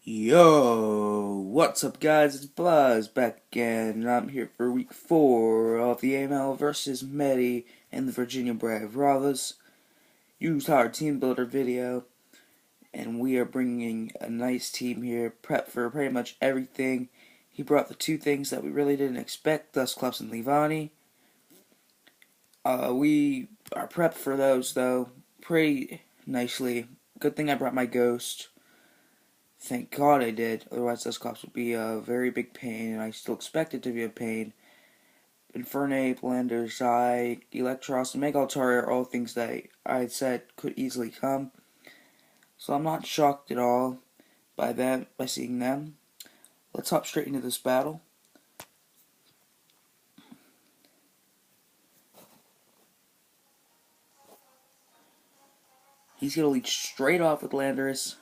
Yo, what's up guys, it's Buzz back again, and I'm here for week 4 of the AML versus Medi and the Virginia Bravas used our team builder video, and we are bringing a nice team here, prepped for pretty much everything. He brought the two things that we really didn't expect, Dustclops and Levani. We are prepped for those though, pretty nicely. Good thing I brought my Ghost. Thank God I did, otherwise those cops would be a very big pain, and I still expect it to be a pain. Infernape, Lander, Zai, Electros, and Mega Altaria are all things that I had said could easily come. So I'm not shocked at all by seeing them. Let's hop straight into this battle. He's going to lead straight off with Landorus.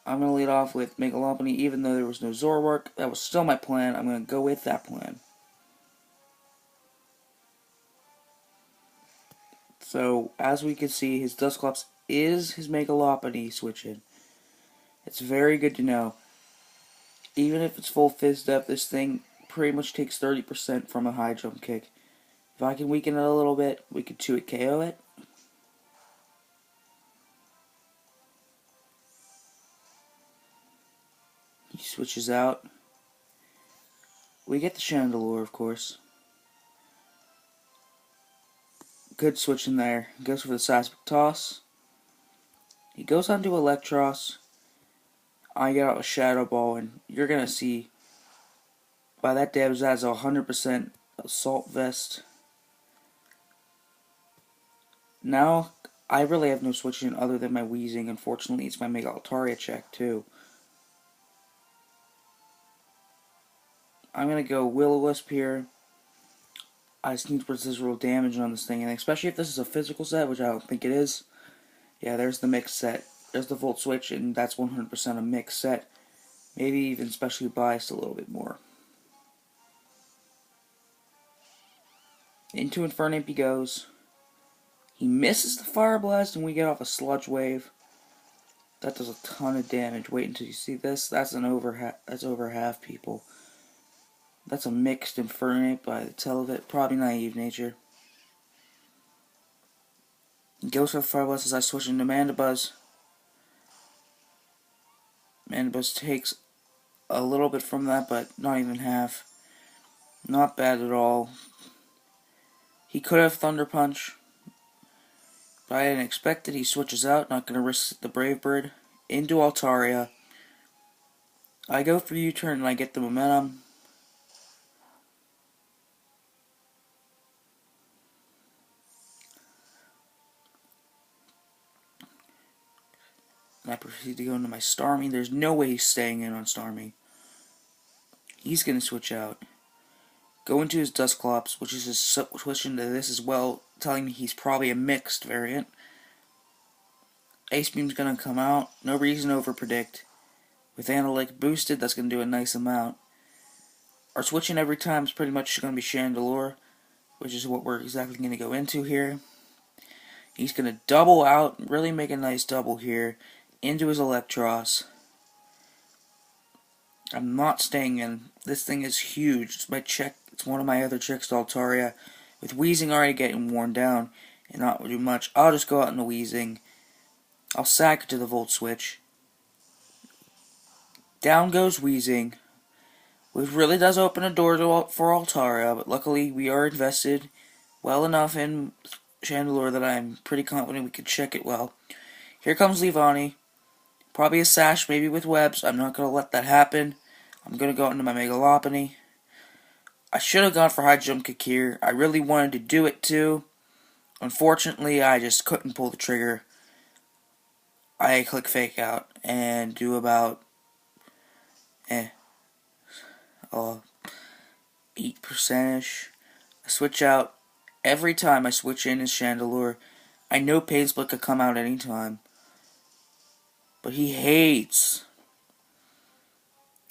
I'm going to lead off with Megalompany, even though there was no Zorwork. That was still my plan. I'm going to go with that plan. So, as we can see, his Dusclops is his Megalompany switching. It's very good to know. Even if it's full Fizz Depth, this thing pretty much takes 30% from a high jump kick. If I can weaken it a little bit, we could 2-hit KO it. He switches out. We get the Chandelure, of course. Good switch in there. Goes for the Seismic Toss. He goes on to Electros. I get out a Shadow Ball, and you're going to see by that damage that has a 100% Assault Vest. Now, I really have no switching other than my Wheezing. Unfortunately, it's my Mega Altaria check, too. I'm going to go Will-O-Wisp here. I just need to put residual damage on this thing, and especially if this is a physical set, which I don't think it is. Yeah, there's the mixed set. There's the Volt Switch, and that's 100% a mixed set. Maybe even specially biased a little bit more. Into Infernape he goes. He misses the Fire Blast, and we get off a Sludge Wave. That does a ton of damage. Wait until you see this. That's over half, people. That's a mixed Infernape by the tell of it. Probably Naive Nature. He goes for the Fire Blast as I switch into Mandibuzz. Mandibuzz takes a little bit from that, but not even half. Not bad at all. He could have Thunder Punch, but I didn't expect it. He switches out, not going to risk the Brave Bird. Into Altaria. I go for U-turn and I get the momentum. And I proceed to go into my Starmie. There's no way he's staying in on Starmie. He's going to switch out. Go into his Dusclops, which is his switch into this as well, telling me he's probably a mixed variant. Ace Beam's going to come out. No reason to overpredict. With Analytic boosted, that's going to do a nice amount. Our switching every time is pretty much going to be Chandelure, which is what we're exactly going to go into here. He's going to double out, really make a nice double here, into his Electros. I'm not staying in. This thing is huge. It's my check. It's one of my other tricks to Altaria. With Wheezing already getting worn down and not do much, I'll just go out in the Wheezing. I'll sack it to the Volt Switch. Down goes Wheezing, which really does open a door for Altaria, but luckily we are invested well enough in Chandelure that I'm pretty confident we can check it well. Here comes Levani. Probably a Sash, maybe with webs. I'm not going to let that happen. I'm going to go into my Megalompany. I should have gone for High Jump Kick here. I really wanted to do it too. Unfortunately, I just couldn't pull the trigger. I click Fake Out and do about 8%ish. I switch out. Every time I switch in is Chandelure. I know Pain Split could come out anytime. But he hates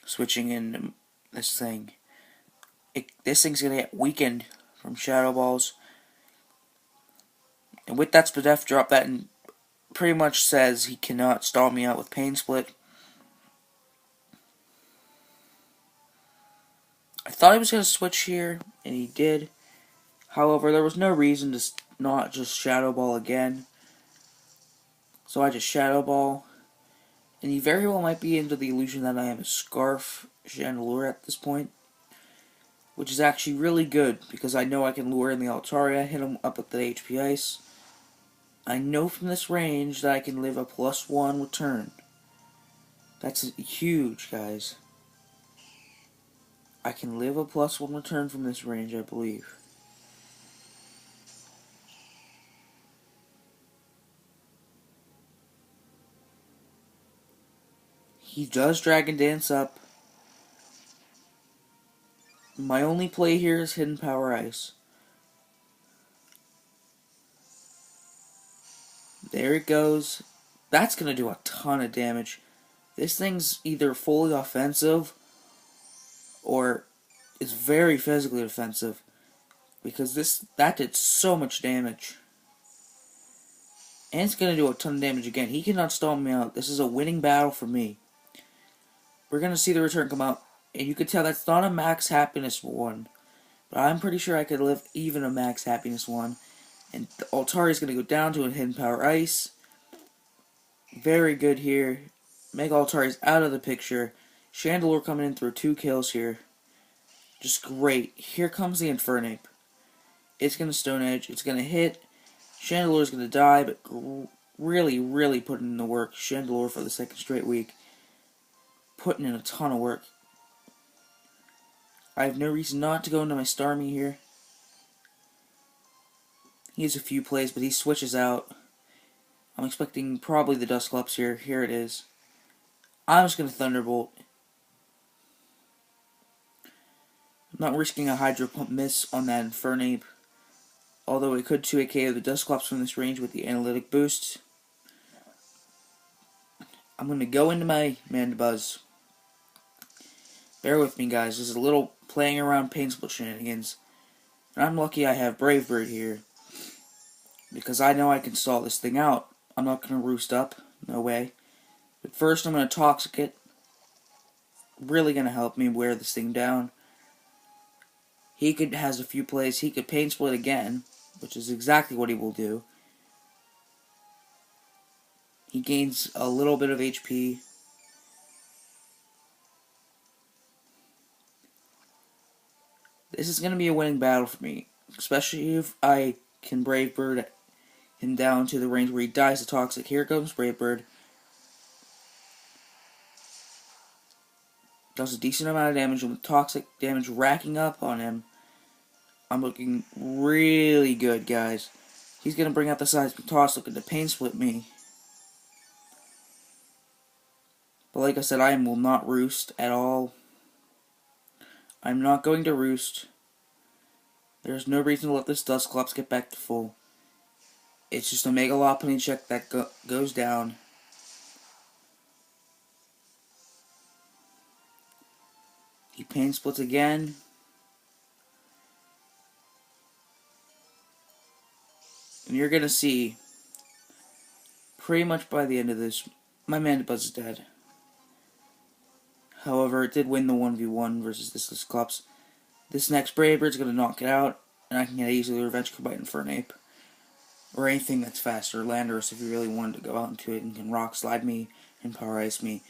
switching in this thing. This thing's going to get weakened from Shadow Balls. And with that Spadef drop, that pretty much says he cannot stall me out with Pain Split. thought he was going to switch here, and he did. However, there was no reason to not just Shadow Ball again. So I just Shadow Ball. And he very well might be into the illusion that I am a Scarf Chandelure at this point. Which is actually really good, because I know I can lure in the Altaria, hit him up with the HP Ice. I know from this range that I can live a +1 return. That's huge, guys. I can live a +1 return from this range, I believe. He does Dragon Dance up. My only play here is Hidden Power Ice. There it goes. That's going to do a ton of damage. This thing's either fully offensive or it's very physically offensive. Because that did so much damage. And it's going to do a ton of damage again. He cannot stall me out. This is a winning battle for me. We're going to see the return come out. And you can tell that's not a max happiness one. But I'm pretty sure I could live even a max happiness one. And the Altaria is going to go down to a Hidden Power Ice. Very good here. Mega Altaria is out of the picture. Chandelure coming in through 2 kills here. Just great. Here comes the Infernape. It's going to Stone Edge. It's going to hit. Chandelure is going to die, but really, really putting in the work. Chandelure for the 2nd straight week. Putting in a ton of work. I have no reason not to go into my Starmie here. He has a few plays, but he switches out. I'm expecting probably the Dusclops here. Here it is. I'm just going to Thunderbolt. I'm not risking a Hydro Pump miss on that Infernape. Although it could 2-hit KO the Dusclops from this range with the Analytic Boost. I'm going to go into my Mandibuzz. Bear with me, guys. There's a little playing around Pain Split shenanigans. And I'm lucky I have Brave Bird here. Because I know I can stall this thing out. I'm not going to roost up. No way. But first I'm going to Toxic it. Really going to help me wear this thing down. He has a few plays. He could Pain Split again. Which is exactly what he will do. He gains a little bit of HP. This is going to be a winning battle for me. Especially if I can Brave Bird him down to the range where he dies to Toxic. Here comes Brave Bird. Does a decent amount of damage, and with Toxic damage racking up on him, I'm looking really good, guys. He's going to bring out the Seismic Toss, looking to Pain Split me. But like I said, I will not roost at all. I'm not going to roost. There's no reason to let this Dusclops get back to full. It's just a Mega Lopunny check that goes down. He Pain Splits again. And you're going to see, pretty much by the end of this, my Mandibuzz is dead. However, it did win the 1v1 versus this Dusclops. This next Brave Bird's going to knock it out, and I can get easily Revenge Carbite Infernape. Or anything that's faster. Landorus, if you really wanted to go out into it and can Rock Slide me and Power Ice me.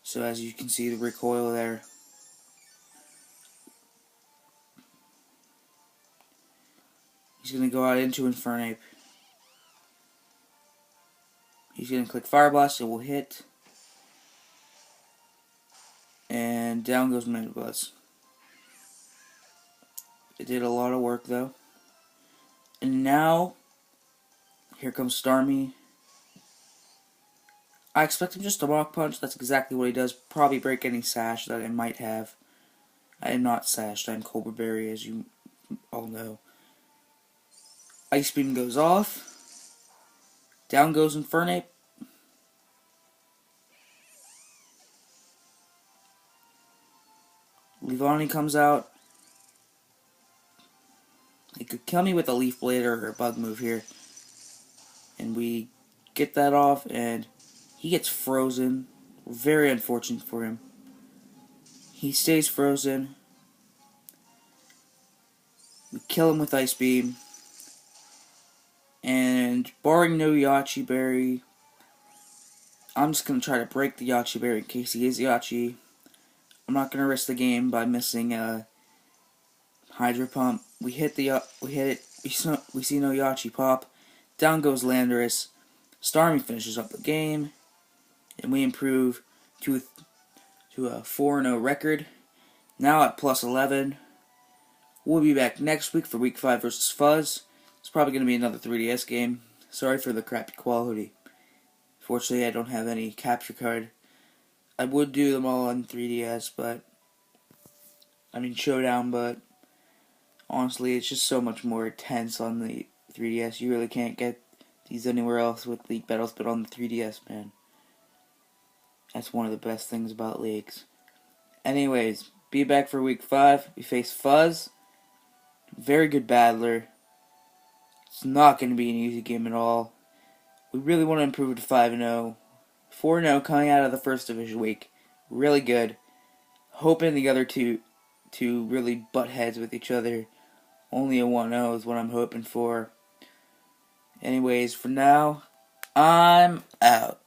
So as you can see, the recoil there. He's going to go out into Infernape. He's going to click Fire Blast, it will hit. And down goes Mandibuzz. It did a lot of work though. And now, here comes Starmie. I expect him just to Rock Punch, that's exactly what he does. Probably break any sash that I might have. I am not sashed, I'm Cobra Berry, as you all know. Ice Beam goes off. Down goes Infernape. Leavanny comes out. He could kill me with a Leaf Blade or a Bug move here. And we get that off, and he gets frozen. Very unfortunate for him. He stays frozen. We kill him with Ice Beam. And barring no Yachi Berry, I'm just going to try to break the Yachi Berry in case he is Yachi. I'm not going to risk the game by missing a Hydro Pump. We hit it. We see no Yachi pop. Down goes Landorus. Starmie finishes up the game. And we improve to a 4-0 record. Now at plus 11. We'll be back next week for Week 5 versus Fuzz. It's probably going to be another 3DS game. Sorry for the crappy quality. Fortunately, I don't have any capture card. I would do them all on 3DS, Showdown, but honestly, it's just so much more intense on the 3DS. You really can't get these anywhere else with League Battles, but on the 3DS, man. That's one of the best things about leagues. Anyways, be back for Week 5. We face Fuzz. Very good battler. It's not going to be an easy game at all. We really want to improve to 5-0. 4-0 coming out of the first division week. Really good. Hoping the other two really butt heads with each other. Only a 1-0 is what I'm hoping for. Anyways, for now, I'm out.